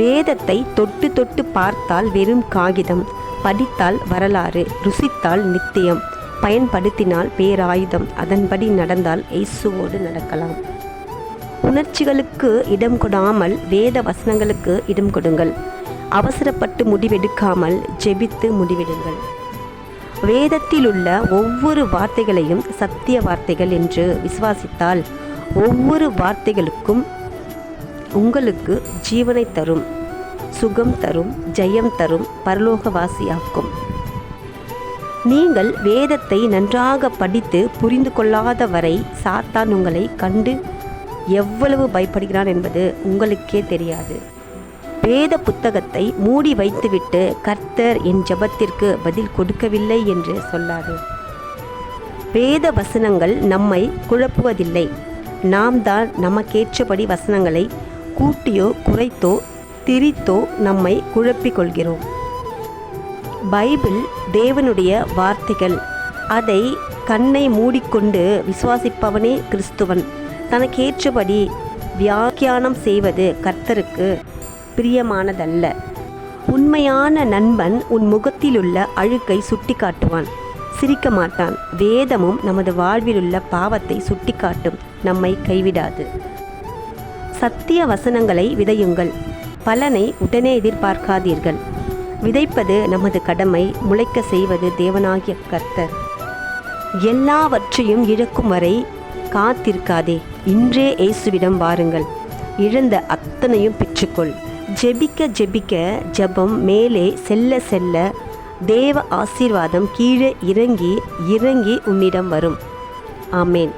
வேதத்தை தொட்டு தொட்டு பார்த்தால் வெறும் காகிதம், படித்தால் வரலாறு, ருசித்தால் நித்தியம், பயன்படுத்தினால் பேராயுதம். அதன்படி நடந்தால் இயேசுவோடு நடக்கலாம். உணர்ச்சிகளுக்கு இடம் கொடாமல் வேத வசனங்களுக்கு இடம் கொடுங்கள். அவசரப்பட்டு முடிவெடுக்காமல் ஜெபித்து முடிவெடுங்கள். வேதத்தில் உள்ள ஒவ்வொரு வார்த்தைகளையும் சத்திய வார்த்தைகள் என்று விசுவாசித்தால் ஒவ்வொரு வார்த்தைகளுக்கும் உங்களுக்கு ஜீவனை தரும், சுகம் தரும், ஜெயம் தரும், பரலோகவாசியாக்கும். நீங்கள் வேதத்தை நன்றாக படித்து புரிந்து கொள்ளாத வரை சாத்தான் உங்களை கண்டு எவ்வளவு பயப்படுகிறான் என்பது உங்களுக்கே தெரியாது. வேத புத்தகத்தை மூடி வைத்துவிட்டு கர்த்தர் என் ஜெபத்திற்கு பதில் கொடுக்கவில்லை என்று சொல்லாது. வேத வசனங்கள் நம்மை குழப்புவதில்லை. நாம் தான் நமக்கேற்றபடி வசனங்களை கூட்டியோ குறைத்தோ திரித்தோ நம்மை குழப்பிக் கொள்கிறோம். பைபிள் தேவனுடைய வார்த்தைகள். அதை கண்ணை மூடிக்கொண்டு விசுவாசிப்பவனே கிறிஸ்துவன். தனக்கேற்றபடி வியாக்கியானம் செய்வது கர்த்தருக்கு பிரியமானதல்ல. உண்மையான நண்பன் உன் முகத்திலுள்ள அழுக்கை சுட்டி காட்டுவான், சிரிக்க மாட்டான். வேதமும் நமது வாழ்விலுள்ள பாவத்தை சுட்டி காட்டும், நம்மை கைவிடாது. சத்திய வசனங்களை விதையுங்கள், பலனை உடனே எதிர்பார்க்காதீர்கள். விதைப்பது நமது கடமை, முளைக்க செய்வது தேவனாகிய கர்த்தர். எல்லாவற்றையும் இழக்கும் வரை காத்திருக்காதே, இன்றே இயேசுவிடம் வாருங்கள், இழந்த அத்தனையும் பெற்றுக்கொள். ஜெபிக்க ஜெபிக்க ஜெபம் மேலே செல்ல செல்ல தேவ ஆசீர்வாதம் கீழே இறங்கி இறங்கி உன்னிடம் வரும். ஆமேன்.